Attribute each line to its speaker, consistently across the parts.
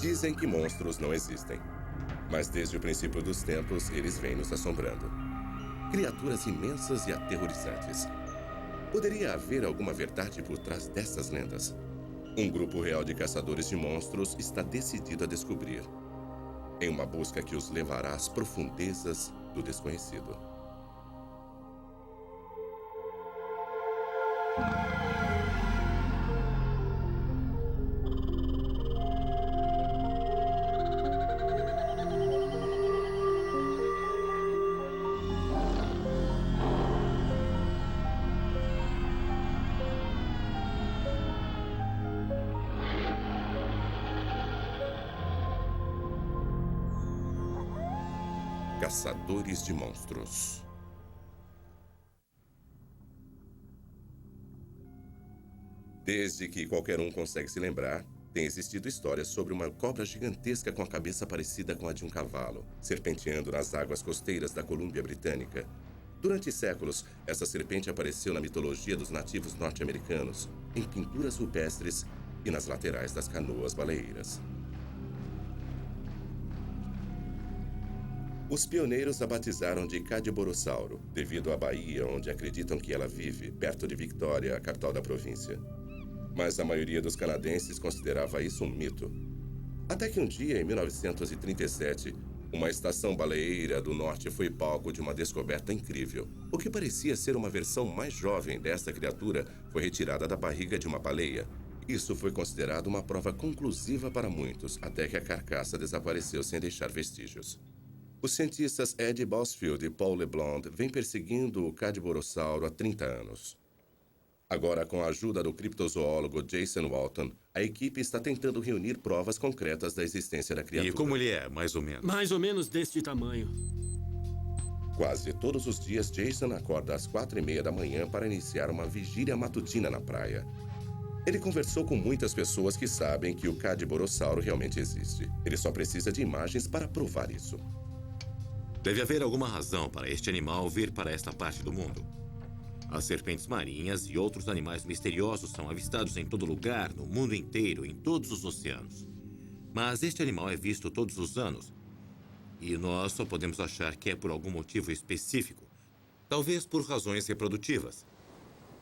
Speaker 1: Dizem que monstros não existem. Mas desde o princípio dos tempos, eles vêm nos assombrando. Criaturas imensas e aterrorizantes. Poderia haver alguma verdade por trás dessas lendas? Um grupo real de caçadores de monstros está decidido a descobrir, em uma busca que os levará às profundezas do desconhecido. Caçadores de monstros. Desde que qualquer um consegue se lembrar, tem existido histórias sobre uma cobra gigantesca com a cabeça parecida com a de um cavalo, serpenteando nas águas costeiras da Colômbia Britânica. Durante séculos, essa serpente apareceu na mitologia dos nativos norte-americanos, em pinturas rupestres e nas laterais das canoas baleeiras. Os pioneiros a batizaram de Cadborossauro, devido à baía onde acreditam que ela vive, perto de Victoria, a capital da província. Mas a maioria dos canadenses considerava isso um mito. Até que um dia, em 1937, uma estação baleeira do norte foi palco de uma descoberta incrível. O que parecia ser uma versão mais jovem desta criatura foi retirada da barriga de uma baleia. Isso foi considerado uma prova conclusiva para muitos, até que a carcaça desapareceu sem deixar vestígios. Os cientistas Ed Bosfield e Paul LeBlanc vêm perseguindo o Cadborossauro há 30 anos. Agora, com a ajuda do criptozoólogo Jason Walton, a equipe está tentando reunir provas concretas da existência da criatura.
Speaker 2: E como ele é, mais ou menos?
Speaker 3: Mais ou menos deste tamanho.
Speaker 1: Quase todos os dias, Jason acorda às 4h30 da manhã para iniciar uma vigília matutina na praia. Ele conversou com muitas pessoas que sabem que o Cadborossauro realmente existe. Ele só precisa de imagens para provar isso.
Speaker 2: Deve haver alguma razão para este animal vir para esta parte do mundo. As serpentes marinhas e outros animais misteriosos são avistados em todo lugar, no mundo inteiro, em todos os oceanos. Mas este animal é visto todos os anos. E nós só podemos achar que é por algum motivo específico. Talvez por razões reprodutivas.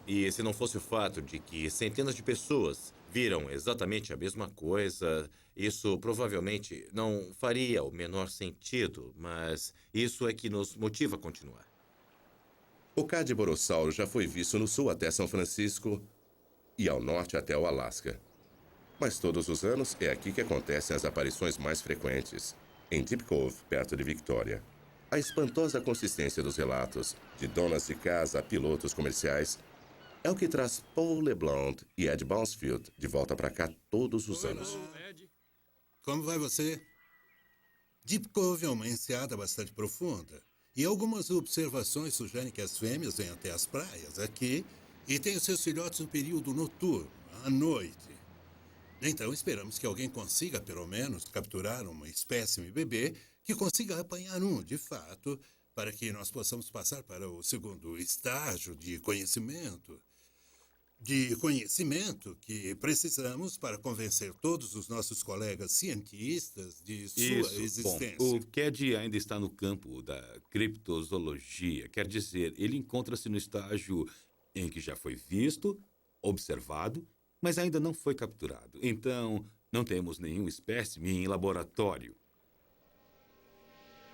Speaker 2: E se não fosse o fato de que centenas de pessoas viram exatamente a mesma coisa, isso provavelmente não faria o menor sentido, mas isso é que nos motiva a continuar.
Speaker 1: O Cadborossauro já foi visto no sul até São Francisco e ao norte até o Alasca. Mas todos os anos é aqui que acontecem as aparições mais frequentes, em Deep Cove, perto de Victoria. A espantosa consistência dos relatos, de donas de casa a pilotos comerciais, é o que traz Paul LeBlanc e Ed Bosfield de volta para cá todos os anos.
Speaker 4: Como vai você? Deep Cove é uma enseada bastante profunda. E algumas observações sugerem que as fêmeas vêm até as praias aqui e têm os seus filhotes no período noturno, à noite. Então esperamos que alguém consiga, pelo menos, capturar uma espécime bebê que consiga apanhar um, de fato, para que nós possamos passar para o segundo estágio de conhecimento. De conhecimento que precisamos para convencer todos os nossos colegas cientistas de sua existência.
Speaker 2: Bom, o Cad ainda está no campo da criptozoologia. Quer dizer, ele encontra-se no estágio em que já foi visto, observado, mas ainda não foi capturado. Então, não temos nenhum espécime em laboratório.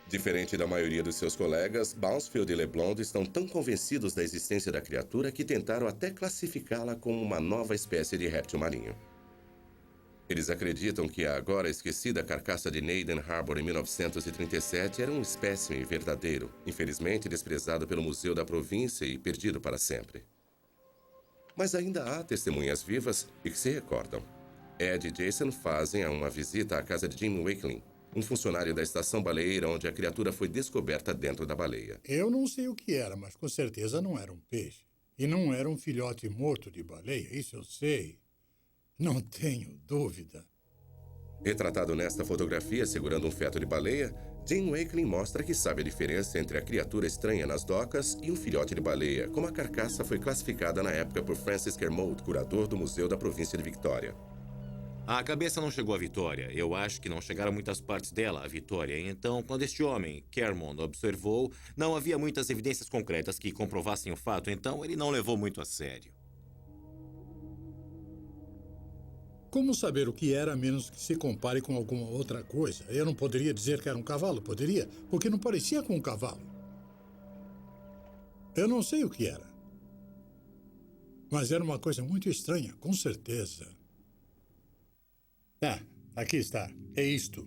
Speaker 1: Diferente da maioria dos seus colegas, Bosfield e LeBlanc estão tão convencidos da existência da criatura que tentaram até classificá-la como uma nova espécie de réptil marinho. Eles acreditam que a agora esquecida carcaça de Naden Harbor em 1937 era um espécime verdadeiro, infelizmente desprezado pelo Museu da Província e perdido para sempre. Mas ainda há testemunhas vivas e que se recordam. Ed e Jason fazem uma visita à casa de Jim Wakeling, um funcionário da estação baleeira onde a criatura foi descoberta dentro da baleia.
Speaker 5: Eu não sei o que era, mas com certeza não era um peixe. E não era um filhote morto de baleia, isso eu sei. Não tenho dúvida.
Speaker 1: Retratado nesta fotografia segurando um feto de baleia, Jim Wakeling mostra que sabe a diferença entre a criatura estranha nas docas e um filhote de baleia, como a carcaça foi classificada na época por Francis Kermode, curador do Museu da Província de Victoria.
Speaker 2: A cabeça não chegou à Vitória. Eu acho que não chegaram muitas partes dela à Vitória. Então, quando este homem, Cameron, observou, não havia muitas evidências concretas que comprovassem o fato, então ele não levou muito a sério.
Speaker 5: Como saber o que era a menos que se compare com alguma outra coisa? Eu não poderia dizer que era um cavalo, poderia? Porque não parecia com um cavalo. Eu não sei o que era. Mas era uma coisa muito estranha, com certeza. Ah, aqui está. É isto.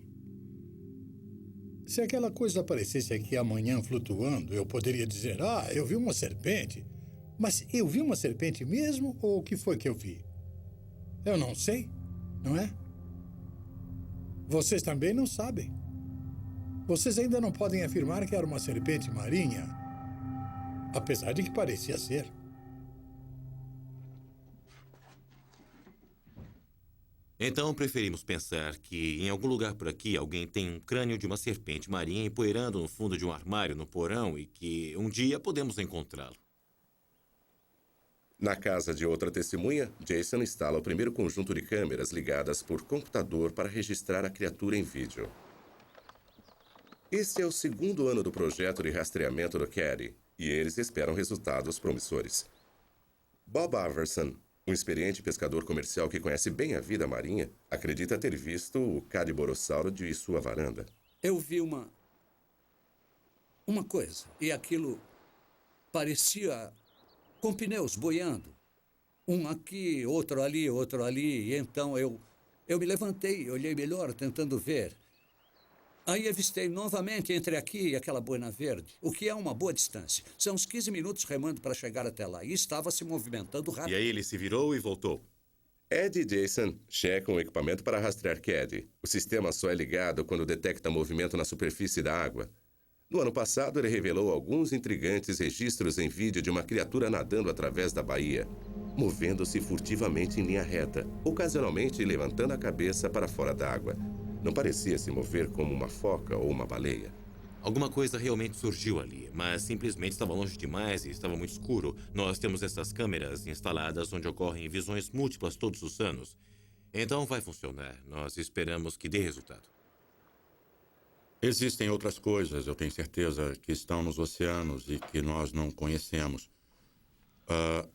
Speaker 5: Se aquela coisa aparecesse aqui amanhã flutuando, eu poderia dizer, eu vi uma serpente. Mas eu vi uma serpente mesmo ou o que foi que eu vi? Eu não sei, não é? Vocês também não sabem. Vocês ainda não podem afirmar que era uma serpente marinha, apesar de que parecia ser.
Speaker 2: Então, preferimos pensar que em algum lugar por aqui alguém tem um crânio de uma serpente marinha empoeirando no fundo de um armário no porão e que um dia podemos encontrá-lo.
Speaker 1: Na casa de outra testemunha, Jason instala o primeiro conjunto de câmeras ligadas por computador para registrar a criatura em vídeo. Este é o segundo ano do projeto de rastreamento do Caddy, e eles esperam resultados promissores. Bob Iverson, um experiente pescador comercial que conhece bem a vida marinha, acredita ter visto o Cadiborossauro de sua varanda.
Speaker 6: Eu vi uma coisa, e aquilo parecia com pneus boiando. Um aqui, outro ali, e então eu me levantei, olhei melhor, tentando ver. Aí avistei novamente entre aqui e aquela boina verde, o que é uma boa distância. São uns 15 minutos remando para chegar até lá, e estava se movimentando rápido.
Speaker 2: E aí ele se virou e voltou.
Speaker 1: Ed e Jason checam o equipamento para rastrear Caddy. O sistema só é ligado quando detecta movimento na superfície da água. No ano passado, ele revelou alguns intrigantes registros em vídeo de uma criatura nadando através da baía, movendo-se furtivamente em linha reta, ocasionalmente levantando a cabeça para fora d'água. Não parecia se mover como uma foca ou uma baleia.
Speaker 2: Alguma coisa realmente surgiu ali, mas simplesmente estava longe demais e estava muito escuro. Nós temos essas câmeras instaladas onde ocorrem visões múltiplas todos os anos. Então vai funcionar. Nós esperamos que dê resultado.
Speaker 7: Existem outras coisas, eu tenho certeza, que estão nos oceanos e que nós não conhecemos.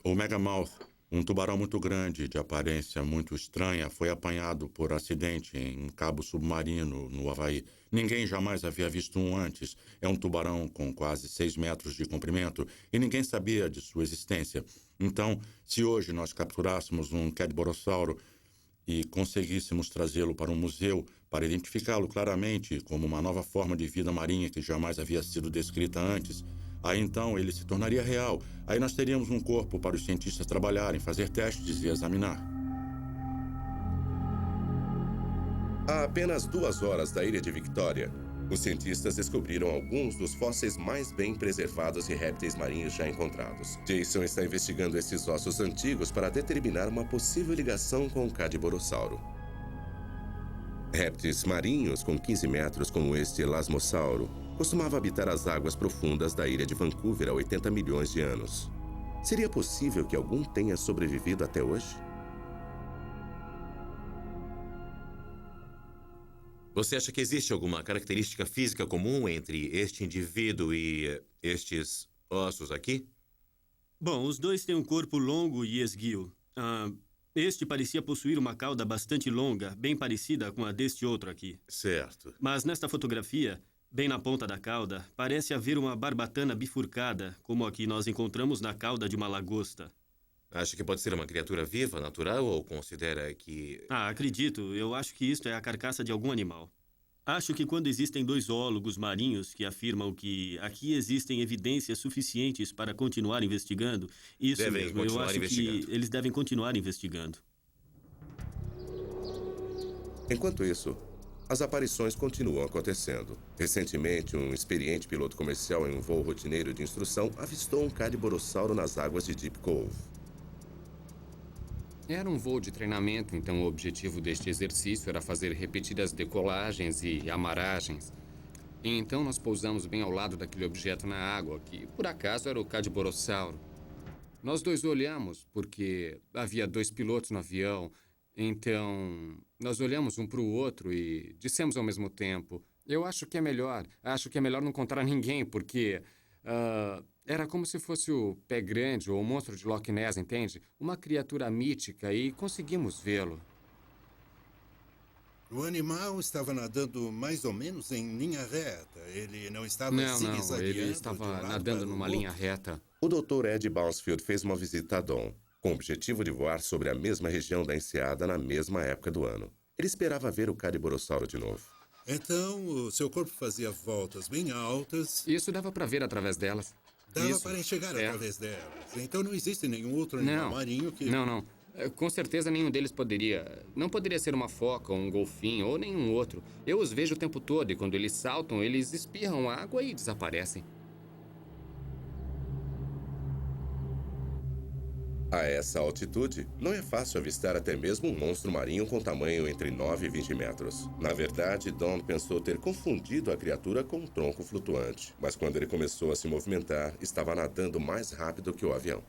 Speaker 7: O Megamouth, um tubarão muito grande, de aparência muito estranha, foi apanhado por acidente em um cabo submarino no Havaí. Ninguém jamais havia visto um antes. É um tubarão com quase 6 metros de comprimento e ninguém sabia de sua existência. Então, se hoje nós capturássemos um Cadiborossauro e conseguíssemos trazê-lo para um museu para identificá-lo claramente como uma nova forma de vida marinha que jamais havia sido descrita antes, aí então ele se tornaria real. Aí nós teríamos um corpo para os cientistas trabalharem, fazer testes e examinar.
Speaker 1: A apenas 2 horas da ilha de Victoria, os cientistas descobriram alguns dos fósseis mais bem preservados de répteis marinhos já encontrados. Jason está investigando esses ossos antigos para determinar uma possível ligação com o Cadiborossauro. Répteis marinhos com 15 metros, como este Elasmossauro, costumava habitar as águas profundas da ilha de Vancouver há 80 milhões de anos. Seria possível que algum tenha sobrevivido até hoje?
Speaker 2: Você acha que existe alguma característica física comum entre este indivíduo e estes ossos aqui?
Speaker 3: Bom, os dois têm um corpo longo e esguio. Este parecia possuir uma cauda bastante longa, bem parecida com a deste outro aqui.
Speaker 2: Certo.
Speaker 3: Mas nesta fotografia, bem na ponta da cauda, parece haver uma barbatana bifurcada, como a que nós encontramos na cauda de uma lagosta.
Speaker 2: Acha que pode ser uma criatura viva, natural, ou considera que...
Speaker 3: Acredito. Eu acho que isto é a carcaça de algum animal. Acho que quando existem 2 zoólogos marinhos que afirmam que aqui existem evidências suficientes para continuar investigando, isso
Speaker 2: Devem
Speaker 3: mesmo, eu
Speaker 2: continuar
Speaker 3: acho
Speaker 2: investigando.
Speaker 3: que eles devem continuar investigando.
Speaker 1: Enquanto isso, as aparições continuam acontecendo. Recentemente, um experiente piloto comercial em um voo rotineiro de instrução avistou um Cadiborossauro nas águas de Deep Cove.
Speaker 8: Era um voo de treinamento, então o objetivo deste exercício era fazer repetidas decolagens e amaragens. E então nós pousamos bem ao lado daquele objeto na água, que por acaso era o Cadiborossauro. Nós dois olhamos, porque havia 2 pilotos no avião. Então, nós olhamos um para o outro e dissemos ao mesmo tempo: eu acho que é melhor não encontrar ninguém, porque era como se fosse o Pé Grande ou o monstro de Loch Ness, entende? Uma criatura mítica, e conseguimos vê-lo.
Speaker 4: O animal estava nadando mais ou menos em linha reta. Ele não estava
Speaker 8: Não,
Speaker 4: zigue-zagueando
Speaker 8: ele
Speaker 4: de
Speaker 8: estava
Speaker 4: um lado
Speaker 8: nadando
Speaker 4: para o
Speaker 8: numa
Speaker 4: outro.
Speaker 8: linha reta.
Speaker 1: O Dr. Ed Bouncefield fez uma visita a Dawn, com o objetivo de voar sobre a mesma região da enseada na mesma época do ano. Ele esperava ver o Cadiborossauro de novo.
Speaker 4: Então, o seu corpo fazia voltas bem altas.
Speaker 8: Isso dava para ver através delas.
Speaker 4: Dava
Speaker 8: Isso,
Speaker 4: para enxergar
Speaker 8: é.
Speaker 4: através delas. Então não existe nenhum outro animal marinho que...
Speaker 8: Não. Com certeza nenhum deles poderia... Não poderia ser uma foca, ou um golfinho, ou nenhum outro. Eu os vejo o tempo todo e quando eles saltam, eles espirram água e desaparecem.
Speaker 1: A essa altitude, não é fácil avistar até mesmo um monstro marinho com tamanho entre 9 e 20 metros. Na verdade, Dawn pensou ter confundido a criatura com um tronco flutuante. Mas quando ele começou a se movimentar, estava nadando mais rápido que o avião.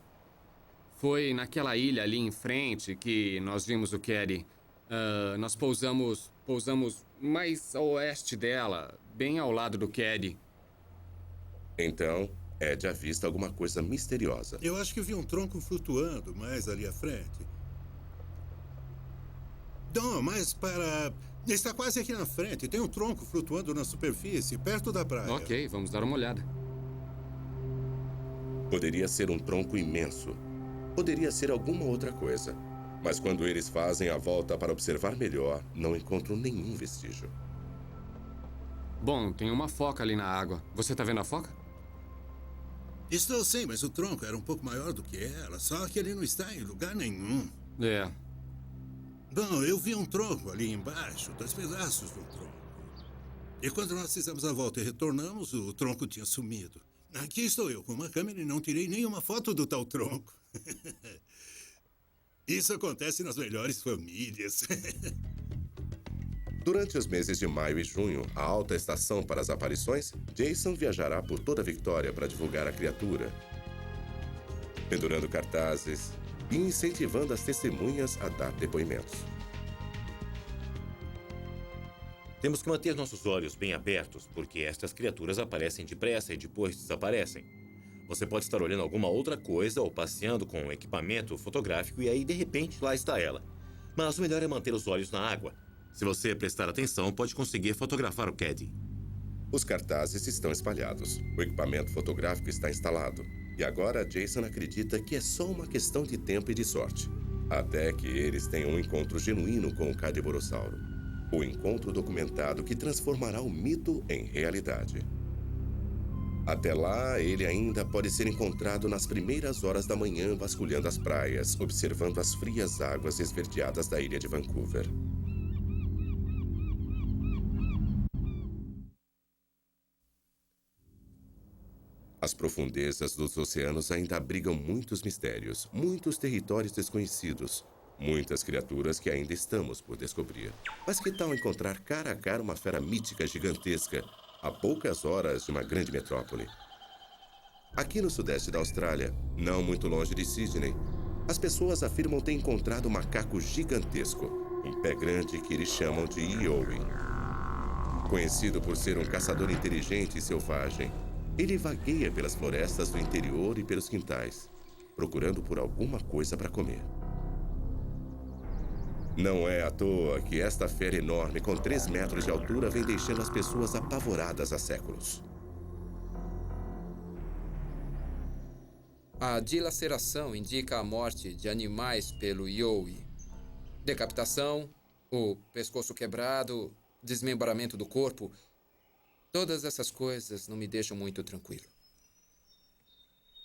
Speaker 8: Foi naquela ilha ali em frente que nós vimos o Caddy. Nós pousamos mais a oeste dela, bem ao lado do Caddy.
Speaker 1: Então, Ed avista alguma coisa misteriosa.
Speaker 4: Eu acho que vi um tronco flutuando mais ali à frente. Não, mas para... Está quase aqui na frente. Tem um tronco flutuando na superfície, perto da praia.
Speaker 8: Ok, vamos dar uma olhada.
Speaker 1: Poderia ser um tronco imenso. Poderia ser alguma outra coisa. Mas quando eles fazem a volta para observar melhor, não encontram nenhum vestígio.
Speaker 8: Bom, tem uma foca ali na água. Você tá vendo a foca?
Speaker 4: Estou sim, mas o tronco era um pouco maior do que ela. Só que ele não está em lugar nenhum.
Speaker 8: É.
Speaker 4: Bom, eu vi um tronco ali embaixo, 2 pedaços do tronco. E quando nós fizemos a volta e retornamos, o tronco tinha sumido. Aqui estou eu com uma câmera e não tirei nenhuma foto do tal tronco. Isso acontece nas melhores famílias.
Speaker 1: Durante os meses de maio e junho, a alta estação para as aparições, Jason viajará por toda a Victória para divulgar a criatura, pendurando cartazes e incentivando as testemunhas a dar depoimentos.
Speaker 2: Temos que manter nossos olhos bem abertos, porque estas criaturas aparecem depressa e depois desaparecem. Você pode estar olhando alguma outra coisa ou passeando com um equipamento fotográfico e aí, de repente, lá está ela. Mas o melhor é manter os olhos na água. Se você prestar atenção, pode conseguir fotografar o Caddy.
Speaker 1: Os cartazes estão espalhados. O equipamento fotográfico está instalado. E agora Jason acredita que é só uma questão de tempo e de sorte. Até que eles tenham um encontro genuíno com o Cadiborossauro. O encontro documentado que transformará o mito em realidade. Até lá, ele ainda pode ser encontrado nas primeiras horas da manhã vasculhando as praias, observando as frias águas esverdeadas da ilha de Vancouver. As profundezas dos oceanos ainda abrigam muitos mistérios, muitos territórios desconhecidos, muitas criaturas que ainda estamos por descobrir. Mas que tal encontrar cara a cara uma fera mítica gigantesca a poucas horas de uma grande metrópole? Aqui no sudeste da Austrália, não muito longe de Sydney, as pessoas afirmam ter encontrado um macaco gigantesco, um pé grande que eles chamam de Yowie. Conhecido por ser um caçador inteligente e selvagem, ele vagueia pelas florestas do interior e pelos quintais, procurando por alguma coisa para comer. Não é à toa que esta fera enorme com 3 metros de altura vem deixando as pessoas apavoradas há séculos.
Speaker 9: A dilaceração indica a morte de animais pelo Yowie. Decapitação, o pescoço quebrado, desmembramento do corpo. Todas essas coisas não me deixam muito tranquilo.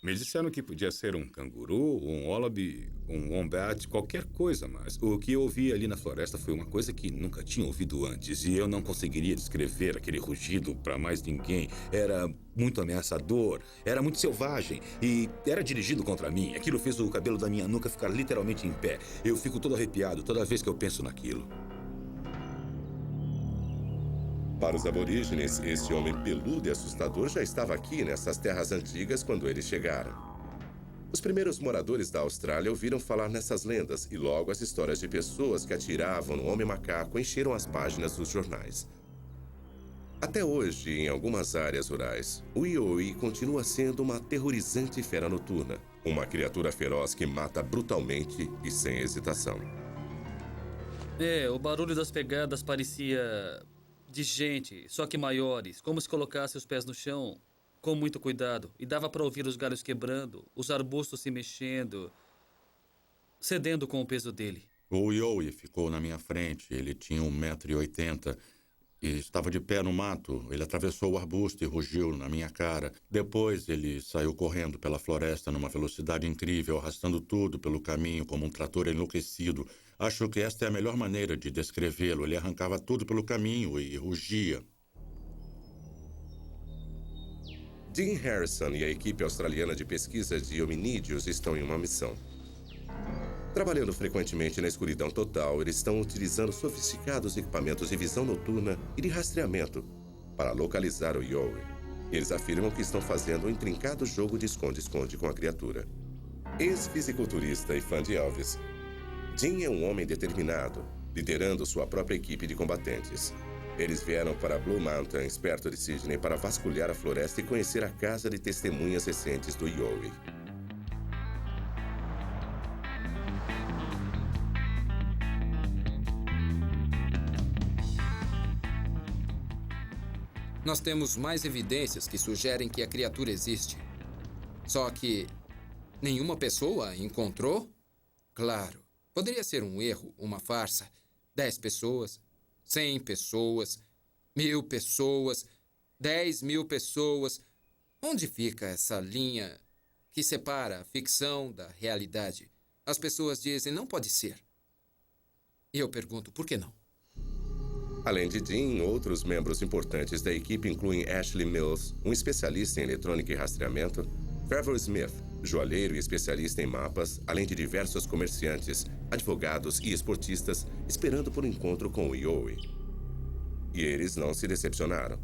Speaker 10: Me disseram que podia ser um canguru, um wallaby, um wombat, qualquer coisa, mas o que eu ouvi ali na floresta foi uma coisa que nunca tinha ouvido antes e eu não conseguiria descrever aquele rugido para mais ninguém. Era muito ameaçador, era muito selvagem e era dirigido contra mim. Aquilo fez o cabelo da minha nuca ficar literalmente em pé. Eu fico todo arrepiado toda vez que eu penso naquilo.
Speaker 1: Para os aborígenes, este homem peludo e assustador já estava aqui nessas terras antigas quando eles chegaram. Os primeiros moradores da Austrália ouviram falar nessas lendas e logo as histórias de pessoas que atiravam no homem macaco encheram as páginas dos jornais. Até hoje, em algumas áreas rurais, o Yowie continua sendo uma aterrorizante fera noturna, uma criatura feroz que mata brutalmente e sem hesitação.
Speaker 11: O barulho das pegadas parecia de gente, só que maiores, como se colocasse os pés no chão com muito cuidado. E dava para ouvir os galhos quebrando, os arbustos se mexendo, cedendo com o peso dele.
Speaker 7: O Yowie ficou na minha frente. Ele tinha 1,80 m e estava de pé no mato. Ele atravessou o arbusto e rugiu na minha cara. Depois ele saiu correndo pela floresta numa velocidade incrível, arrastando tudo pelo caminho como um trator enlouquecido. Acho que esta é a melhor maneira de descrevê-lo. Ele arrancava tudo pelo caminho e rugia.
Speaker 1: Dean Harrison e a equipe australiana de pesquisa de hominídeos estão em uma missão. Trabalhando frequentemente na escuridão total, eles estão utilizando sofisticados equipamentos de visão noturna e de rastreamento para localizar o Yowie. Eles afirmam que estão fazendo um intrincado jogo de esconde-esconde com a criatura. Ex-fisiculturista e fã de Elvis, Dean é um homem determinado, liderando sua própria equipe de combatentes. Eles vieram para Blue Mountains, perto de Sydney, para vasculhar a floresta e conhecer a casa de testemunhas recentes do Yowie.
Speaker 9: Nós temos mais evidências que sugerem que a criatura existe. Só que nenhuma pessoa a encontrou? Claro, poderia ser um erro, uma farsa. 10 pessoas, 100 pessoas, 1000 pessoas, 10.000 pessoas. Onde fica essa linha que separa a ficção da realidade? As pessoas dizem, não pode ser. E eu pergunto, por que não?
Speaker 1: Além de Dean, outros membros importantes da equipe incluem Ashley Mills, um especialista em eletrônica e rastreamento, Trevor Smith, joalheiro e especialista em mapas, além de diversos comerciantes, advogados e esportistas esperando por um encontro com o Yowie. E eles não se decepcionaram.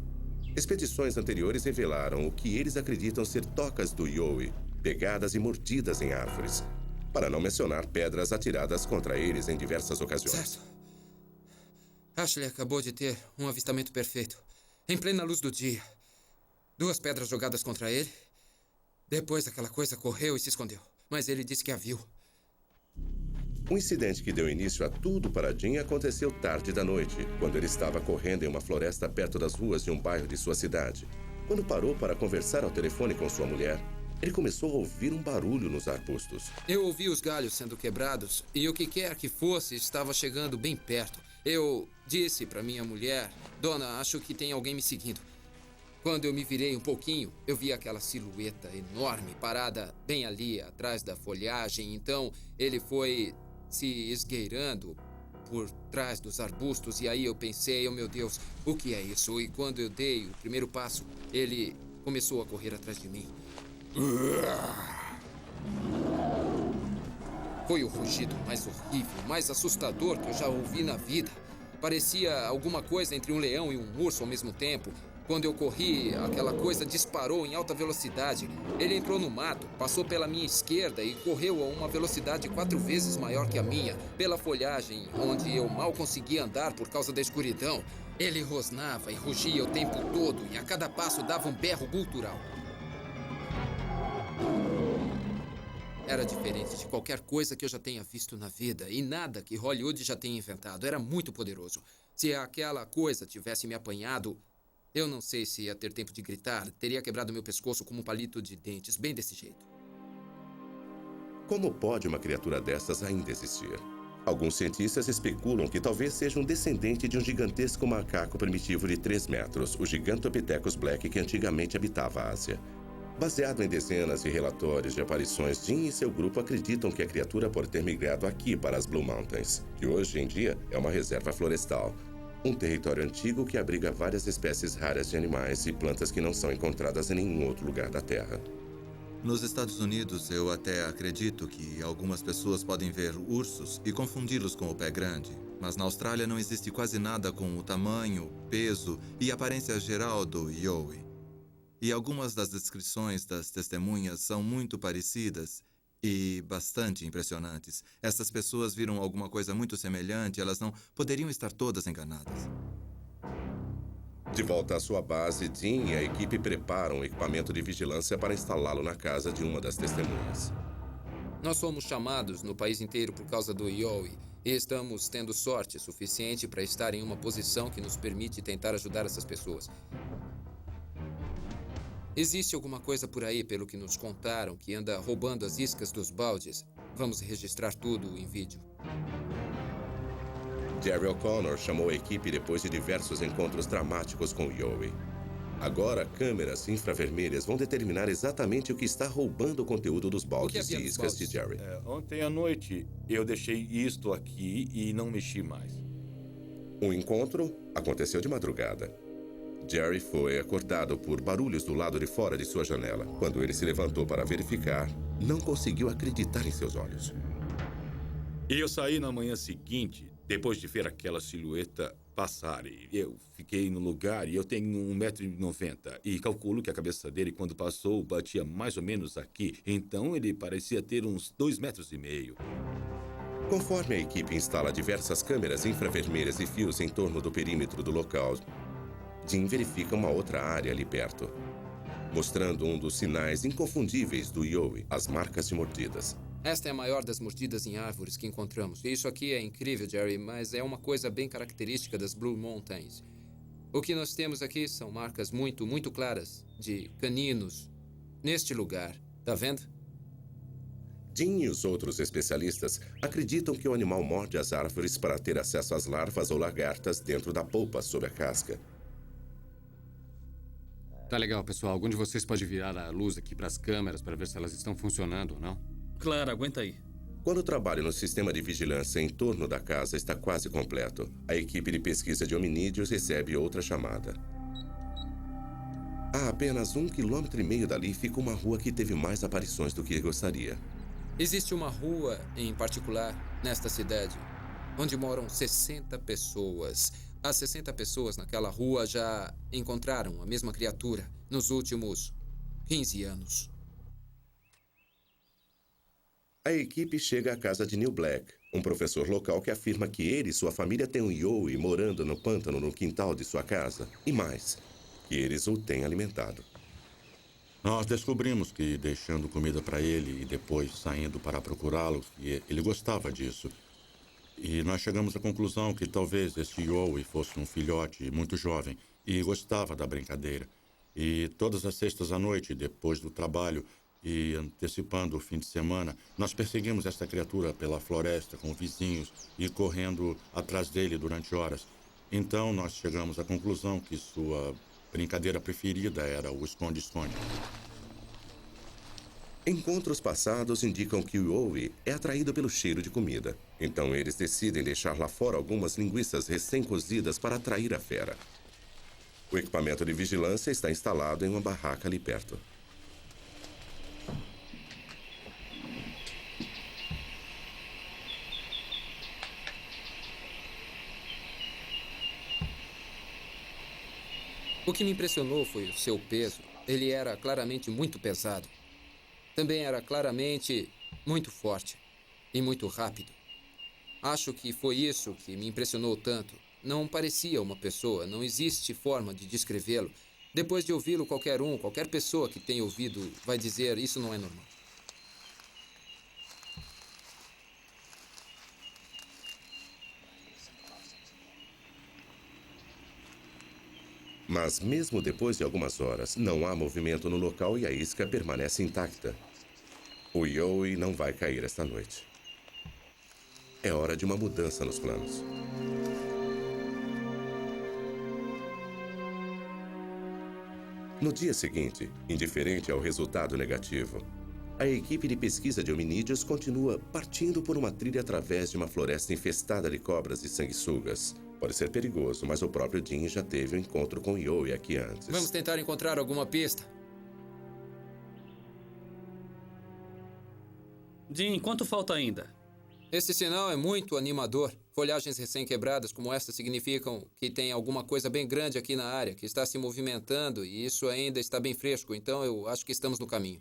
Speaker 1: Expedições anteriores revelaram o que eles acreditam ser tocas do Yowie, pegadas e mordidas em árvores, para não mencionar pedras atiradas contra eles em diversas ocasiões.
Speaker 9: Certo. Ashley acabou de ter um avistamento perfeito, em plena luz do dia. 2 pedras jogadas contra ele. Depois aquela coisa correu e se escondeu. Mas ele disse que a viu.
Speaker 1: O incidente que deu início a tudo para Dean aconteceu tarde da noite, quando ele estava correndo em uma floresta perto das ruas de um bairro de sua cidade. Quando parou para conversar ao telefone com sua mulher, ele começou a ouvir um barulho nos arbustos.
Speaker 9: Eu ouvi os galhos sendo quebrados e o que quer que fosse estava chegando bem perto. Eu disse para minha mulher, Dona, acho que tem alguém me seguindo. Quando eu me virei um pouquinho, eu vi aquela silhueta enorme parada bem ali, atrás da folhagem. Então, ele foi se esgueirando por trás dos arbustos. E aí eu pensei, oh meu Deus, o que é isso? E quando eu dei o primeiro passo, ele começou a correr atrás de mim. Foi o rugido mais horrível, mais assustador que eu já ouvi na vida. Parecia alguma coisa entre um leão e um urso ao mesmo tempo. Quando eu corri, aquela coisa disparou em alta velocidade. Ele entrou no mato, passou pela minha esquerda e correu a uma velocidade 4 vezes maior que a minha, pela folhagem, onde eu mal conseguia andar por causa da escuridão. Ele rosnava e rugia o tempo todo e a cada passo dava um berro gutural. Era diferente de qualquer coisa que eu já tenha visto na vida e nada que Hollywood já tenha inventado. Era muito poderoso. Se aquela coisa tivesse me apanhado, eu não sei se ia ter tempo de gritar. Teria quebrado meu pescoço como um palito de dentes, bem desse jeito.
Speaker 1: Como pode uma criatura dessas ainda existir? Alguns cientistas especulam que talvez seja um descendente de um gigantesco macaco primitivo de 3 metros, o Gigantopithecus black, que antigamente habitava a Ásia. Baseado em dezenas de relatórios de aparições, Dean e seu grupo acreditam que a criatura pode ter migrado aqui para as Blue Mountains, que hoje em dia é uma reserva florestal. Um território antigo que abriga várias espécies raras de animais e plantas que não são encontradas em nenhum outro lugar da Terra.
Speaker 12: Nos Estados Unidos, eu até acredito que algumas pessoas podem ver ursos e confundi-los com o pé grande. Mas na Austrália não existe quase nada com o tamanho, peso e aparência geral do Yowie. E algumas das descrições das testemunhas são muito parecidas e bastante impressionantes. Essas pessoas viram alguma coisa muito semelhante, elas não poderiam estar todas enganadas.
Speaker 1: De volta à sua base, Dean e a equipe preparam um equipamento de vigilância para instalá-lo na casa de uma das testemunhas.
Speaker 9: Nós fomos chamados no país inteiro por causa do Yowie e estamos tendo sorte suficiente para estar em uma posição que nos permite tentar ajudar essas pessoas. Existe alguma coisa por aí, pelo que nos contaram, que anda roubando as iscas dos baldes. Vamos registrar tudo em vídeo.
Speaker 1: Jerry O'Connor chamou a equipe depois de diversos encontros dramáticos com o Yowie. Agora, câmeras infravermelhas vão determinar exatamente o que está roubando o conteúdo dos baldes de iscas de Jerry.
Speaker 10: Ontem à noite, eu deixei isto aqui e não mexi mais.
Speaker 1: O encontro aconteceu de madrugada. Jerry foi acordado por barulhos do lado de fora de sua janela. Quando ele se levantou para verificar, não conseguiu acreditar em seus olhos.
Speaker 10: Eu saí na manhã seguinte, depois de ver aquela silhueta passar. E eu fiquei no lugar e eu tenho 1,90 m. E calculo que a cabeça dele, quando passou, batia mais ou menos aqui. Então ele parecia ter uns 2,5 m.
Speaker 1: Conforme a equipe instala diversas câmeras infravermelhas e fios em torno do perímetro do local, Dean verifica uma outra área ali perto, mostrando um dos sinais inconfundíveis do Yowie, as marcas de mordidas.
Speaker 9: Esta é a maior das mordidas em árvores que encontramos. Isso aqui é incrível, Jerry, mas é uma coisa bem característica das Blue Mountains. O que nós temos aqui são marcas muito, muito claras de caninos neste lugar. Tá vendo?
Speaker 1: Dean e os outros especialistas acreditam que o animal morde as árvores para ter acesso às larvas ou lagartas dentro da polpa sob a casca.
Speaker 8: Tá legal, pessoal. Algum de vocês pode virar a luz aqui para as câmeras para ver se elas estão funcionando ou não?
Speaker 11: Claro, aguenta aí.
Speaker 1: Quando o trabalho no sistema de vigilância em torno da casa está quase completo, a equipe de pesquisa de hominídeos recebe outra chamada. A apenas 1,5 km dali fica uma rua que teve mais aparições do que gostaria.
Speaker 9: Existe uma rua em particular nesta cidade onde moram 60 pessoas. As 60 pessoas naquela rua já encontraram a mesma criatura nos últimos 15 anos.
Speaker 1: A equipe chega à casa de Neil Black, um professor local que afirma que ele e sua família têm um Yowie morando no pântano no quintal de sua casa. E mais, que eles o têm alimentado.
Speaker 7: Nós descobrimos que, deixando comida para ele e depois saindo para procurá-lo, ele gostava disso. E nós chegamos à conclusão que talvez este Yowie fosse um filhote muito jovem e gostava da brincadeira. E todas as sextas à noite, depois do trabalho e antecipando o fim de semana, nós perseguimos esta criatura pela floresta com vizinhos e correndo atrás dele durante horas. Então nós chegamos à conclusão que sua brincadeira preferida era o esconde-esconde.
Speaker 1: Encontros passados indicam que o Yowie é atraído pelo cheiro de comida. Então eles decidem deixar lá fora algumas linguiças recém-cozidas para atrair a fera. O equipamento de vigilância está instalado em uma barraca ali perto.
Speaker 9: O que me impressionou foi o seu peso. Ele era claramente muito pesado. Também era claramente muito forte e muito rápido. Acho que foi isso que me impressionou tanto. Não parecia uma pessoa, não existe forma de descrevê-lo. Depois de ouvi-lo, qualquer pessoa que tenha ouvido vai dizer isso não é normal.
Speaker 1: Mas mesmo depois de algumas horas, não há movimento no local e a isca permanece intacta. O Yowie não vai cair esta noite. É hora de uma mudança nos planos. No dia seguinte, indiferente ao resultado negativo, a equipe de pesquisa de hominídeos continua partindo por uma trilha através de uma floresta infestada de cobras e sanguessugas. Pode ser perigoso, mas o próprio Dean já teve um encontro com o Yowie aqui antes.
Speaker 9: Vamos tentar encontrar alguma pista.
Speaker 11: Dean, quanto falta ainda?
Speaker 9: Esse sinal é muito animador. Folhagens recém-quebradas como esta significam que tem alguma coisa bem grande aqui na área, que está se movimentando, e isso ainda está bem fresco, então eu acho que estamos no caminho.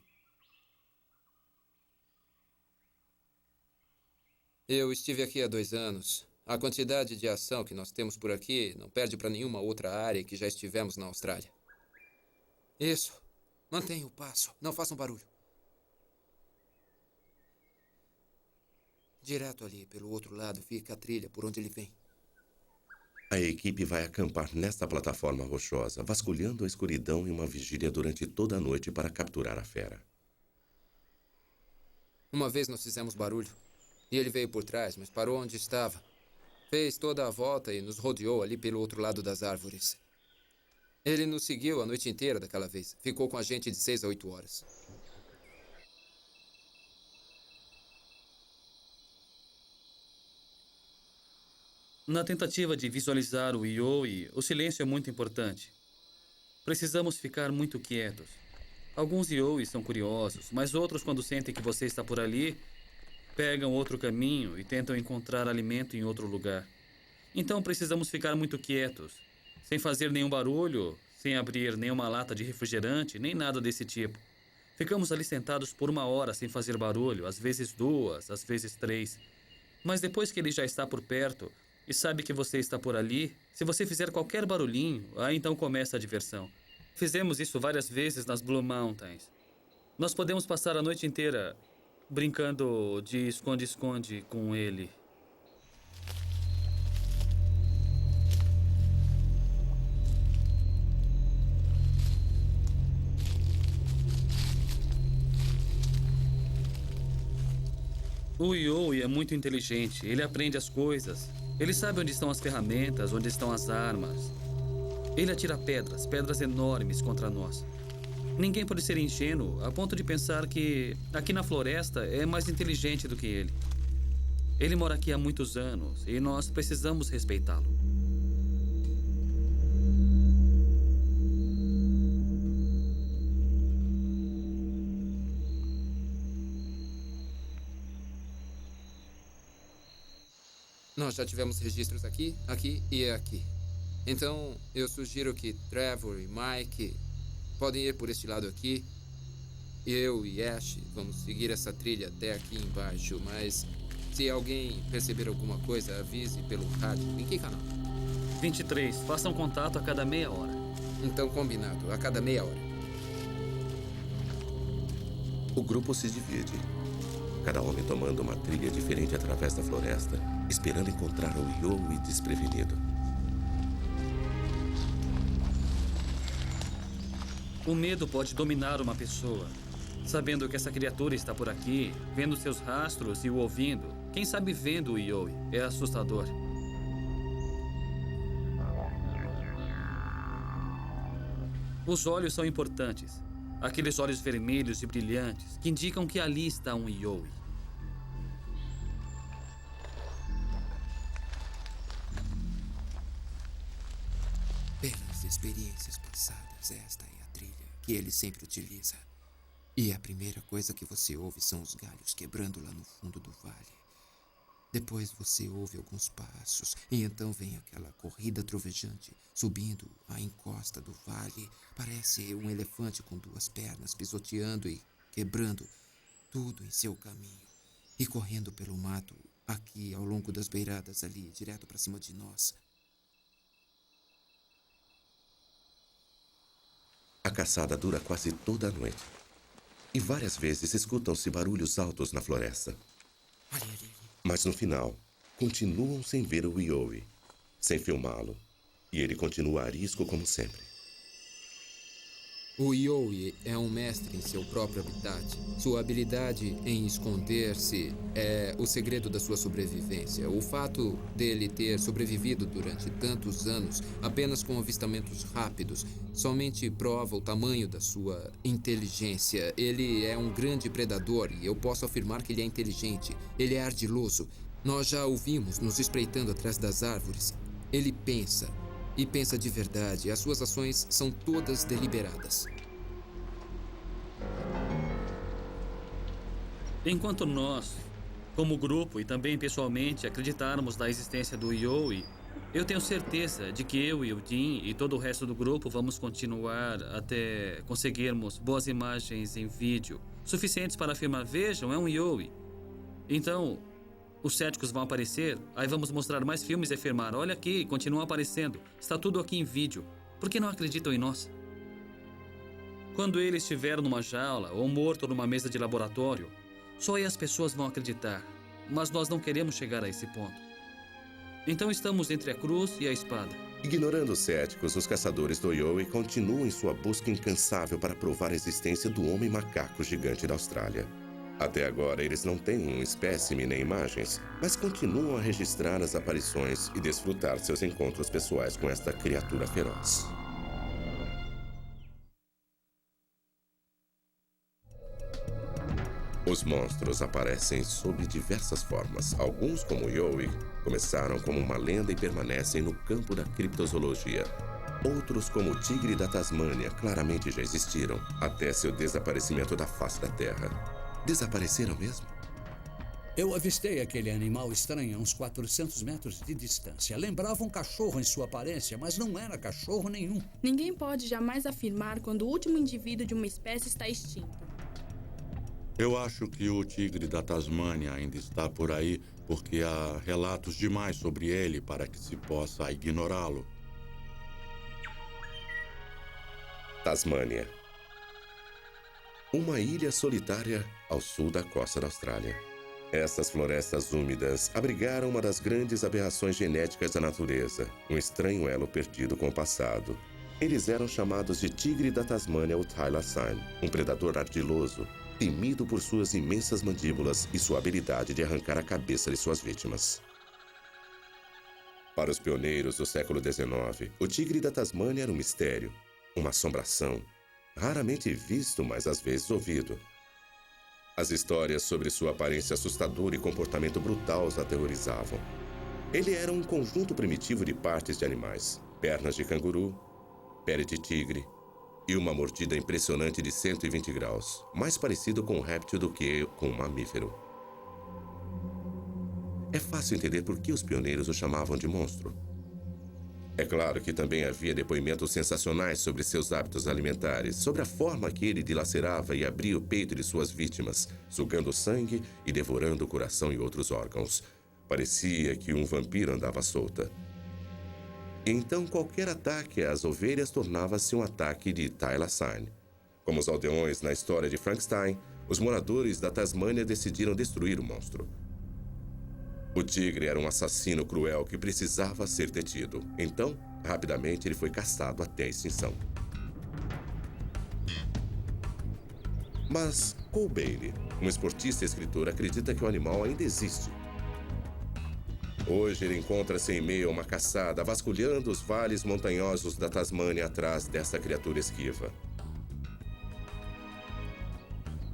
Speaker 9: Eu estive aqui há 2 anos. A quantidade de ação que nós temos por aqui não perde para nenhuma outra área que já estivemos na Austrália. Isso. Mantenha o passo. Não façam barulho. Direto ali, pelo outro lado, fica a trilha por onde ele vem.
Speaker 1: A equipe vai acampar nesta plataforma rochosa, vasculhando a escuridão em uma vigília durante toda a noite para capturar a fera.
Speaker 9: Uma vez nós fizemos barulho. E ele veio por trás, mas parou onde estava. Fez toda a volta e nos rodeou ali pelo outro lado das árvores. Ele nos seguiu a noite inteira daquela vez. Ficou com a gente de 6 a 8 horas.
Speaker 11: Na tentativa de visualizar o Yoi, o silêncio é muito importante. Precisamos ficar muito quietos. Alguns Yois são curiosos, mas outros, quando sentem que você está por ali, pegam outro caminho e tentam encontrar alimento em outro lugar. Então precisamos ficar muito quietos, sem fazer nenhum barulho, sem abrir nenhuma lata de refrigerante, nem nada desse tipo. Ficamos ali sentados por 1 hora sem fazer barulho, às vezes 2, às vezes 3. Mas depois que ele já está por perto e sabe que você está por ali, se você fizer qualquer barulhinho, aí então começa a diversão. Fizemos isso várias vezes nas Blue Mountains. Nós podemos passar a noite inteira brincando de esconde-esconde com ele. O Yoi é muito inteligente. Ele aprende as coisas. Ele sabe onde estão as ferramentas, onde estão as armas. Ele atira pedras enormes contra nós. Ninguém pode ser ingênuo a ponto de pensar que aqui na floresta é mais inteligente do que ele. Ele mora aqui há muitos anos e nós precisamos respeitá-lo.
Speaker 9: Nós já tivemos registros aqui, aqui e aqui. Então, eu sugiro que Trevor e Mike podem ir por este lado aqui. Eu e Ash vamos seguir essa trilha até aqui embaixo, mas se alguém perceber alguma coisa, avise pelo rádio. Em que canal?
Speaker 11: 23. Façam contato a cada meia hora.
Speaker 9: Então, combinado. A cada meia hora.
Speaker 1: O grupo se divide. Cada homem tomando uma trilha diferente através da floresta, esperando encontrar o Yoi desprevenido.
Speaker 11: O medo pode dominar uma pessoa. Sabendo que essa criatura está por aqui, vendo seus rastros e o ouvindo, quem sabe vendo o Yoi, é assustador. Os olhos são importantes. Aqueles olhos vermelhos e brilhantes que indicam que ali está um Yoi.
Speaker 9: Pelas experiências passadas, esta é a trilha que ele sempre utiliza. E a primeira coisa que você ouve são os galhos quebrando lá no fundo do vale. Depois você ouve alguns passos e então vem aquela corrida trovejante, subindo a encosta do vale. Parece um elefante com 2 pernas pisoteando e quebrando tudo em seu caminho. E correndo pelo mato, aqui ao longo das beiradas ali, direto para cima de nós.
Speaker 1: A caçada dura quase toda a noite. E várias vezes escutam-se barulhos altos na floresta. Mas no final, continuam sem ver o Yoi, sem filmá-lo. E ele continua arisco como sempre.
Speaker 9: O Yoi é um mestre em seu próprio habitat. Sua habilidade em esconder-se é o segredo da sua sobrevivência. O fato dele ter sobrevivido durante tantos anos apenas com avistamentos rápidos somente prova o tamanho da sua inteligência. Ele é um grande predador e eu posso afirmar que ele é inteligente. Ele é ardiloso. Nós já o vimos nos espreitando atrás das árvores. Ele pensa. E pensa de verdade. As suas ações são todas deliberadas.
Speaker 11: Enquanto nós, como grupo e também pessoalmente, acreditarmos na existência do Yoi, eu tenho certeza de que eu e o Dean e todo o resto do grupo vamos continuar até conseguirmos boas imagens em vídeo, suficientes para afirmar, vejam, é um Yoi. Então, Os céticos vão aparecer, aí vamos mostrar mais filmes e afirmar: olha aqui, continuam aparecendo, está tudo aqui em vídeo. Por que não acreditam em nós? Quando ele estiver numa jaula ou morto numa mesa de laboratório, só aí as pessoas vão acreditar. Mas nós não queremos chegar a esse ponto. Então estamos entre a cruz e a espada.
Speaker 1: Ignorando os céticos, os caçadores do Yowie continuam em sua busca incansável para provar a existência do homem macaco gigante da Austrália. Até agora, eles não têm um espécime nem imagens, mas continuam a registrar as aparições e desfrutar seus encontros pessoais com esta criatura feroz. Os monstros aparecem sob diversas formas. Alguns, como o Yowie, começaram como uma lenda e permanecem no campo da criptozoologia. Outros, como o tigre da Tasmânia, claramente já existiram, até seu desaparecimento da face da Terra. Desapareceram mesmo?
Speaker 6: Eu avistei aquele animal estranho a uns 400 metros de distância. Lembrava um cachorro em sua aparência, mas não era cachorro nenhum.
Speaker 13: Ninguém pode jamais afirmar quando o último indivíduo de uma espécie está extinto.
Speaker 7: Eu acho que o tigre da Tasmânia ainda está por aí porque há relatos demais sobre ele para que se possa ignorá-lo.
Speaker 1: Tasmânia. Uma ilha solitária ao sul da costa da Austrália. Essas florestas úmidas abrigaram uma das grandes aberrações genéticas da natureza, um estranho elo perdido com o passado. Eles eram chamados de tigre da Tasmânia ou Thylacine, um predador ardiloso, temido por suas imensas mandíbulas e sua habilidade de arrancar a cabeça de suas vítimas. Para os pioneiros do século XIX, o tigre da Tasmânia era um mistério, uma assombração, raramente visto, mas às vezes ouvido. As histórias sobre sua aparência assustadora e comportamento brutal os aterrorizavam. Ele era um conjunto primitivo de partes de animais, pernas de canguru, pele de tigre, e uma mordida impressionante de 120 graus, mais parecido com um réptil do que com um mamífero. É fácil entender por que os pioneiros o chamavam de monstro. É claro que também havia depoimentos sensacionais sobre seus hábitos alimentares, sobre a forma que ele dilacerava e abria o peito de suas vítimas, sugando sangue e devorando o coração e outros órgãos. Parecia que um vampiro andava solta. Então, qualquer ataque às ovelhas tornava-se um ataque de Thylacine. Como os aldeões na história de Frankenstein, os moradores da Tasmânia decidiram destruir o monstro. O tigre era um assassino cruel que precisava ser detido. Então, rapidamente, ele foi caçado até a extinção. Mas Cole Bailey, um esportista e escritor, acredita que o animal ainda existe. Hoje ele encontra-se em meio a uma caçada, vasculhando os vales montanhosos da Tasmânia atrás dessa criatura esquiva.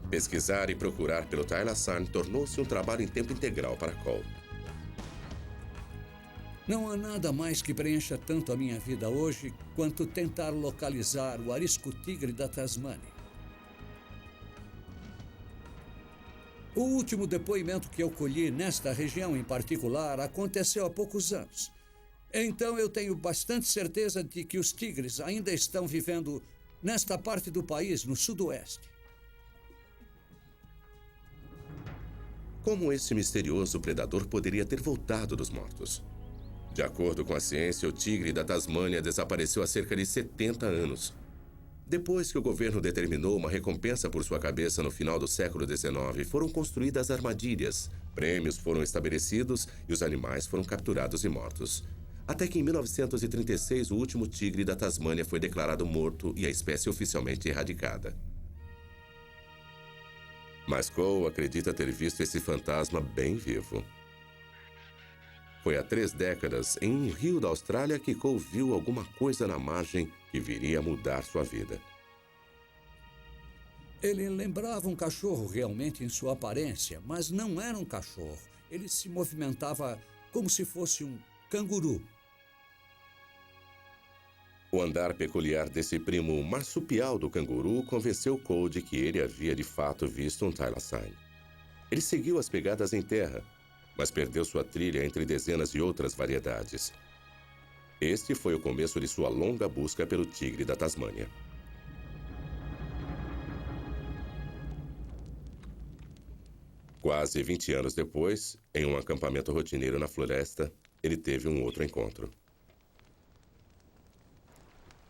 Speaker 1: Pesquisar e procurar pelo Thylacine tornou-se um trabalho em tempo integral para Cole.
Speaker 6: Não há nada mais que preencha tanto a minha vida hoje quanto tentar localizar o arisco-tigre da Tasmânia. O último depoimento que eu colhi nesta região em particular aconteceu há poucos anos. Então eu tenho bastante certeza de que os tigres ainda estão vivendo nesta parte do país, no sudoeste.
Speaker 1: Como esse misterioso predador poderia ter voltado dos mortos? De acordo com a ciência, o tigre da Tasmânia desapareceu há cerca de 70 anos. Depois que o governo determinou uma recompensa por sua cabeça no final do século XIX, foram construídas armadilhas, prêmios foram estabelecidos e os animais foram capturados e mortos. Até que em 1936, o último tigre da Tasmânia foi declarado morto e a espécie oficialmente erradicada. Mas Cole acredita ter visto esse fantasma bem vivo. Foi há 3 décadas, em um rio da Austrália, que Cole viu alguma coisa na margem que viria a mudar sua vida.
Speaker 6: Ele lembrava um cachorro realmente em sua aparência, mas não era um cachorro. Ele se movimentava como se fosse um canguru.
Speaker 1: O andar peculiar desse primo marsupial do canguru convenceu Cole de que ele havia de fato visto um Thylacine. Ele seguiu as pegadas em terra, mas perdeu sua trilha entre dezenas de outras variedades. Este foi o começo de sua longa busca pelo tigre da Tasmânia. Quase 20 anos depois, em um acampamento rotineiro na floresta, ele teve um outro encontro.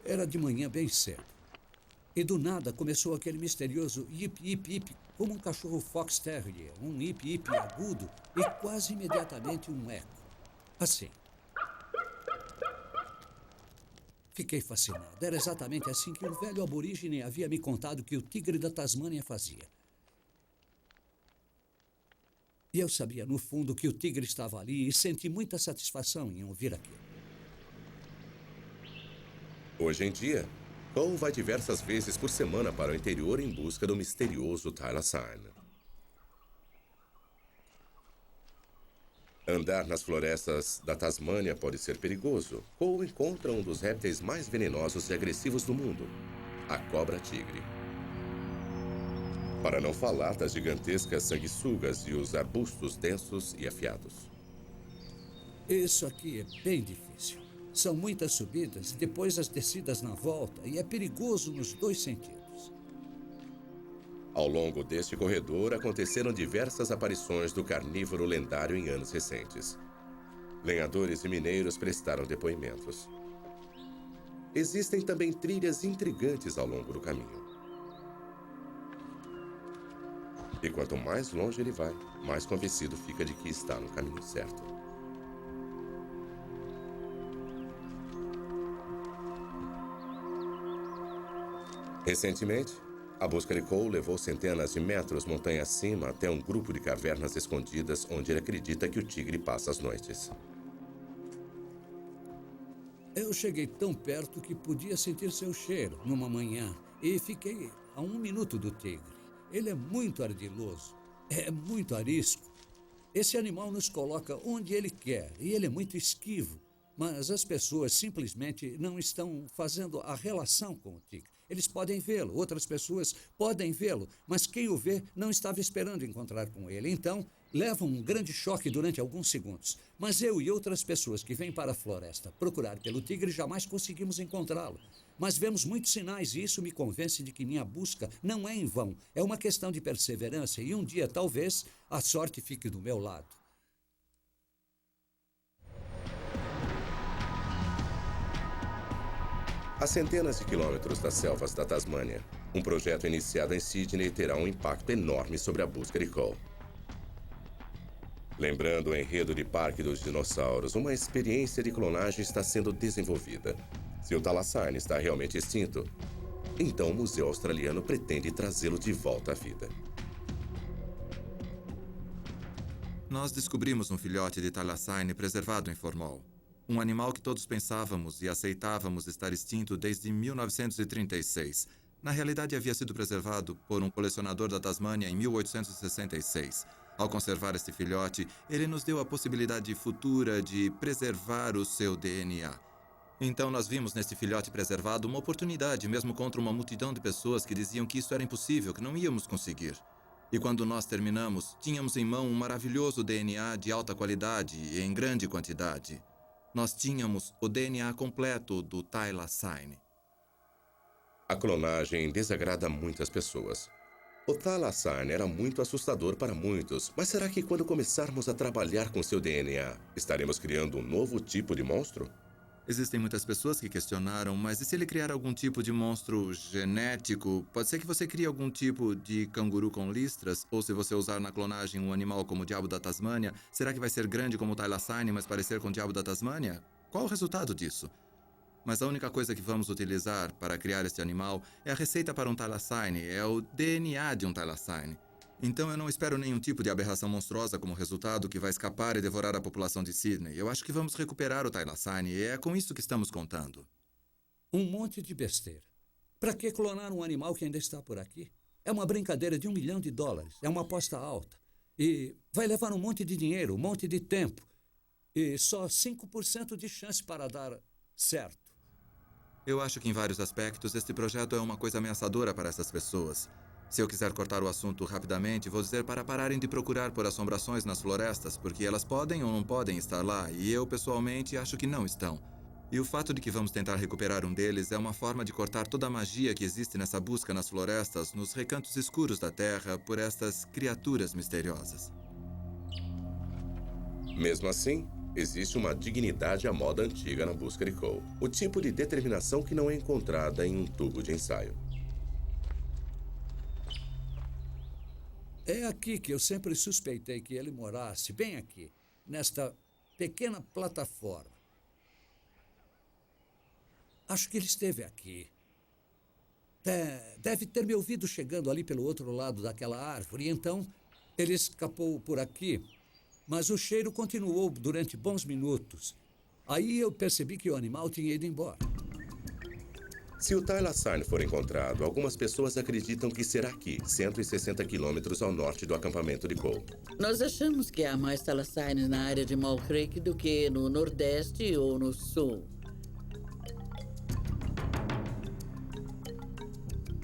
Speaker 6: Era de manhã bem cedo. E do nada começou aquele misterioso yip, yip, yip, como um cachorro fox terrier, um yip, yip agudo e quase imediatamente um eco. Assim. Fiquei fascinado. Era exatamente assim que o velho aborígene havia me contado que o tigre da Tasmânia fazia. E eu sabia, no fundo, que o tigre estava ali e senti muita satisfação em ouvir aquilo.
Speaker 1: Hoje em dia, Cole vai diversas vezes por semana para o interior em busca do misterioso thylacine. Andar nas florestas da Tasmânia pode ser perigoso. Cole encontra um dos répteis mais venenosos e agressivos do mundo, a cobra-tigre. Para não falar das gigantescas sanguessugas e os arbustos densos e afiados.
Speaker 6: Isso aqui é bem difícil. São muitas subidas e depois as descidas na volta, e é perigoso nos dois sentidos.
Speaker 1: Ao longo deste corredor, aconteceram diversas aparições do carnívoro lendário em anos recentes. Lenhadores e mineiros prestaram depoimentos. Existem também trilhas intrigantes ao longo do caminho. E quanto mais longe ele vai, mais convencido fica de que está no caminho certo. Recentemente, a busca de Cole levou centenas de metros montanha acima até um grupo de cavernas escondidas onde ele acredita que o tigre passa as noites.
Speaker 6: Eu cheguei tão perto que podia sentir seu cheiro numa manhã e fiquei a 1 minuto do tigre. Ele é muito ardiloso, é muito arisco. Esse animal nos coloca onde ele quer e ele é muito esquivo. Mas as pessoas simplesmente não estão fazendo a relação com o tigre. Eles podem vê-lo, outras pessoas podem vê-lo, mas quem o vê não estava esperando encontrar com ele. Então, leva um grande choque durante alguns segundos. Mas eu e outras pessoas que vêm para a floresta procurar pelo tigre jamais conseguimos encontrá-lo. Mas vemos muitos sinais e isso me convence de que minha busca não é em vão. É uma questão de perseverança e um dia, talvez, a sorte fique do meu lado.
Speaker 1: A centenas de quilômetros das selvas da Tasmânia, um projeto iniciado em Sydney terá um impacto enorme sobre a busca de Cole. Lembrando o enredo de Parque dos Dinossauros, uma experiência de clonagem está sendo desenvolvida. Se o thylacine está realmente extinto, então o Museu Australiano pretende trazê-lo de volta à vida.
Speaker 12: Nós descobrimos um filhote de thylacine preservado em Formol. Um animal que todos pensávamos e aceitávamos estar extinto desde 1936. Na realidade, havia sido preservado por um colecionador da Tasmânia em 1866. Ao conservar este filhote, ele nos deu a possibilidade futura de preservar o seu DNA. Então, nós vimos neste filhote preservado uma oportunidade, mesmo contra uma multidão de pessoas que diziam que isso era impossível, que não íamos conseguir. E quando nós terminamos, tínhamos em mão um maravilhoso DNA de alta qualidade e em grande quantidade. Nós tínhamos o DNA completo do thylacine.
Speaker 1: A clonagem desagrada muitas pessoas. O thylacine era muito assustador para muitos, mas será que quando começarmos a trabalhar com seu DNA, estaremos criando um novo tipo de monstro?
Speaker 12: Existem muitas pessoas que questionaram, mas e se ele criar algum tipo de monstro genético? Pode ser que você crie algum tipo de canguru com listras? Ou se você usar na clonagem um animal como o diabo da Tasmânia, será que vai ser grande como o thylacine, mas parecer com o diabo da Tasmânia? Qual o resultado disso? Mas a única coisa que vamos utilizar para criar este animal é a receita para um thylacine, é o DNA de um thylacine. Então eu não espero nenhum tipo de aberração monstruosa como resultado que vai escapar e devorar a população de Sydney. Eu acho que vamos recuperar o thylacine e é com isso que estamos contando.
Speaker 6: Um monte de besteira. Para que clonar um animal que ainda está por aqui? É uma brincadeira de $1 milhão. É uma aposta alta. E vai levar um monte de dinheiro, um monte de tempo. E só 5% de chance para dar certo.
Speaker 12: Eu acho que em vários aspectos este projeto é uma coisa ameaçadora para essas pessoas. Se eu quiser cortar o assunto rapidamente, vou dizer para pararem de procurar por assombrações nas florestas, porque elas podem ou não podem estar lá, e eu, pessoalmente, acho que não estão. E o fato de que vamos tentar recuperar um deles é uma forma de cortar toda a magia que existe nessa busca nas florestas, nos recantos escuros da Terra, por estas criaturas misteriosas.
Speaker 1: Mesmo assim, existe uma dignidade à moda antiga na busca de Cole. O tipo de determinação que não é encontrada em um tubo de ensaio.
Speaker 6: É aqui que eu sempre suspeitei que ele morasse, bem aqui, nesta pequena plataforma. Acho que ele esteve aqui. Deve ter me ouvido chegando ali pelo outro lado daquela árvore, e então ele escapou por aqui. Mas o cheiro continuou durante bons minutos. Aí eu percebi que o animal tinha ido embora.
Speaker 1: Se o Thylacine for encontrado, algumas pessoas acreditam que será aqui, 160 quilômetros ao norte do acampamento de Cole.
Speaker 14: Nós achamos que há mais Thylacines na área de Mole Creek do que no Nordeste ou no Sul.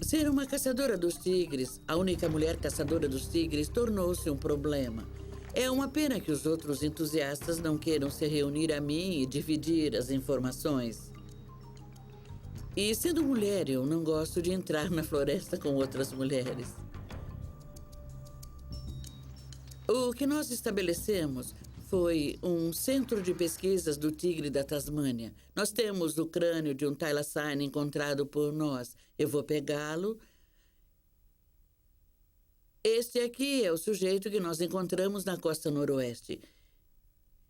Speaker 14: Ser uma caçadora dos tigres, a única mulher caçadora dos tigres, tornou-se um problema. É uma pena que os outros entusiastas não queiram se reunir a mim e dividir as informações. E sendo mulher, eu não gosto de entrar na floresta com outras mulheres. O que nós estabelecemos foi um centro de pesquisas do tigre da Tasmânia. Nós temos o crânio de um Thylacine encontrado por nós. Eu vou pegá-lo. Este aqui é o sujeito que nós encontramos na costa noroeste.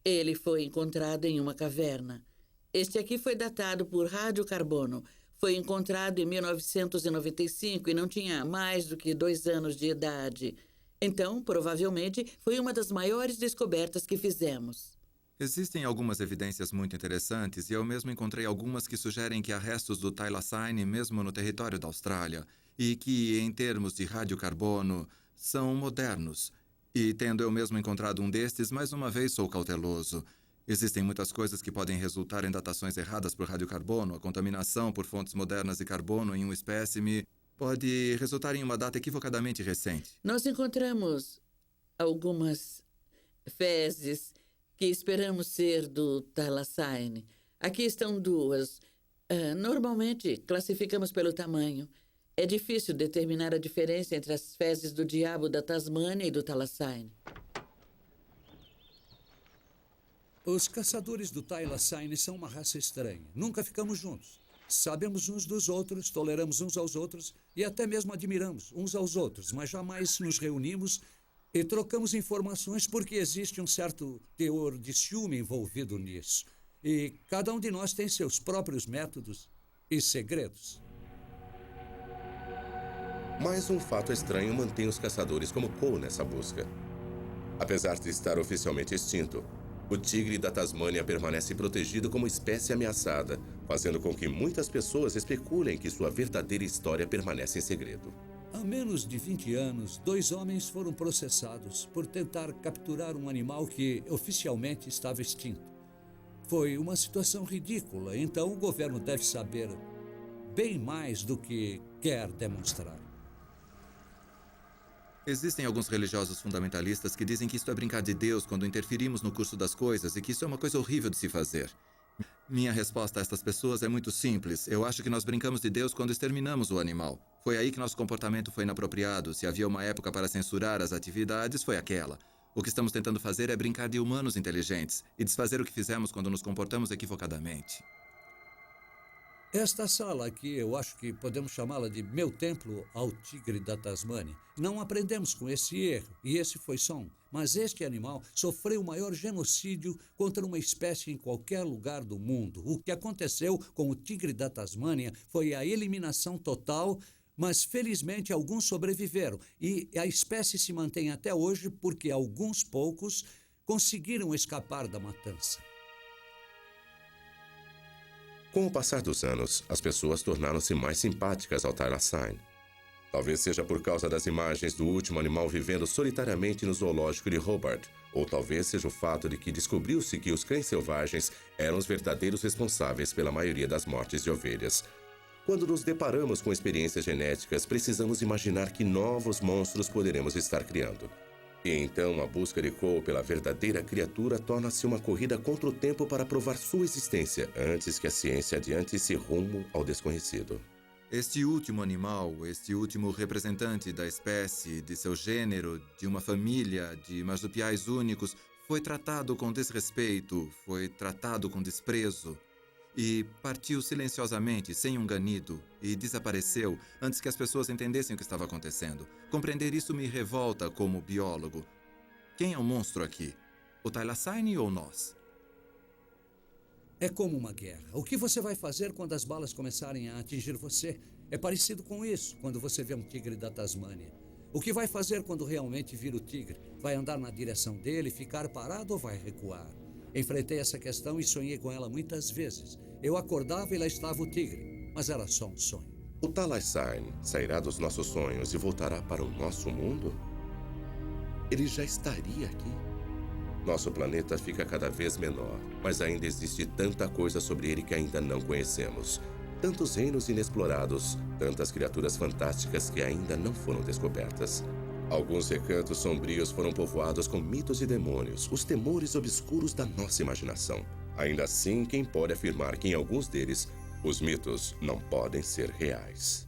Speaker 14: Ele foi encontrado em uma caverna. Este aqui foi datado por radiocarbono. Foi encontrado em 1995 e não tinha mais do que 2 anos de idade. Então, provavelmente, foi uma das maiores descobertas que fizemos.
Speaker 12: Existem algumas evidências muito interessantes e eu mesmo encontrei algumas que sugerem que há restos do Thylacine mesmo no território da Austrália e que, em termos de radiocarbono, são modernos. E tendo eu mesmo encontrado um destes, mais uma vez sou cauteloso. Existem muitas coisas que podem resultar em datações erradas por radiocarbono. A contaminação por fontes modernas de carbono em um espécime pode resultar em uma data equivocadamente recente.
Speaker 14: Nós encontramos algumas fezes que esperamos ser do Thylacine. Aqui estão 2. Normalmente, classificamos pelo tamanho. É difícil determinar a diferença entre as fezes do diabo da Tasmânia e do Thylacine.
Speaker 6: Os caçadores do Thylacine são uma raça estranha. Nunca ficamos juntos. Sabemos uns dos outros, toleramos uns aos outros e até mesmo admiramos uns aos outros, mas jamais nos reunimos e trocamos informações porque existe um certo teor de ciúme envolvido nisso. E cada um de nós tem seus próprios métodos e segredos.
Speaker 1: Mais um fato estranho mantém os caçadores como Cole nessa busca. Apesar de estar oficialmente extinto, o tigre da Tasmânia permanece protegido como espécie ameaçada, fazendo com que muitas pessoas especulem que sua verdadeira história permanece em segredo.
Speaker 6: Há menos de 20 anos, 2 homens foram processados por tentar capturar um animal que oficialmente estava extinto. Foi uma situação ridícula, então o governo deve saber bem mais do que quer demonstrar.
Speaker 12: Existem alguns religiosos fundamentalistas que dizem que isto é brincar de Deus quando interferimos no curso das coisas e que isso é uma coisa horrível de se fazer. Minha resposta a estas pessoas é muito simples. Eu acho que nós brincamos de Deus quando exterminamos o animal. Foi aí que nosso comportamento foi inapropriado. Se havia uma época para censurar as atividades, foi aquela. O que estamos tentando fazer é brincar de humanos inteligentes e desfazer o que fizemos quando nos comportamos equivocadamente.
Speaker 6: Esta sala aqui, eu acho que podemos chamá-la de meu templo ao tigre da Tasmânia. Não aprendemos com esse erro, e esse foi só um. Mas este animal sofreu o maior genocídio contra uma espécie em qualquer lugar do mundo. O que aconteceu com o tigre da Tasmânia foi a eliminação total, mas felizmente alguns sobreviveram. E a espécie se mantém até hoje porque alguns poucos conseguiram escapar da matança.
Speaker 1: Com o passar dos anos, as pessoas tornaram-se mais simpáticas ao Thylacine. Talvez seja por causa das imagens do último animal vivendo solitariamente no zoológico de Hobart, ou talvez seja o fato de que descobriu-se que os cães selvagens eram os verdadeiros responsáveis pela maioria das mortes de ovelhas. Quando nos deparamos com experiências genéticas, precisamos imaginar que novos monstros poderemos estar criando. E então a busca de Cole pela verdadeira criatura torna-se uma corrida contra o tempo para provar sua existência, antes que a ciência adiante-se rumo ao desconhecido.
Speaker 12: Este último animal, este último representante da espécie, de seu gênero, de uma família de marsupiais únicos, foi tratado com desrespeito, foi tratado com desprezo. E partiu silenciosamente, sem um ganido, e desapareceu antes que as pessoas entendessem o que estava acontecendo. Compreender isso me revolta como biólogo. Quem é o monstro aqui? O Thylacine ou nós?
Speaker 6: É como uma guerra. O que você vai fazer quando as balas começarem a atingir você? É parecido com isso, quando você vê um tigre da Tasmânia. O que vai fazer quando realmente vir o tigre? Vai andar na direção dele, ficar parado ou vai recuar? Enfrentei essa questão e sonhei com ela muitas vezes. Eu acordava e lá estava o tigre, mas era só um sonho.
Speaker 1: O Thylacine sairá dos nossos sonhos e voltará para o nosso mundo? Ele já estaria aqui. Nosso planeta fica cada vez menor, mas ainda existe tanta coisa sobre ele que ainda não conhecemos. Tantos reinos inexplorados, tantas criaturas fantásticas que ainda não foram descobertas. Alguns recantos sombrios foram povoados com mitos e demônios, os temores obscuros da nossa imaginação. Ainda assim, quem pode afirmar que em alguns deles, os mitos não podem ser reais?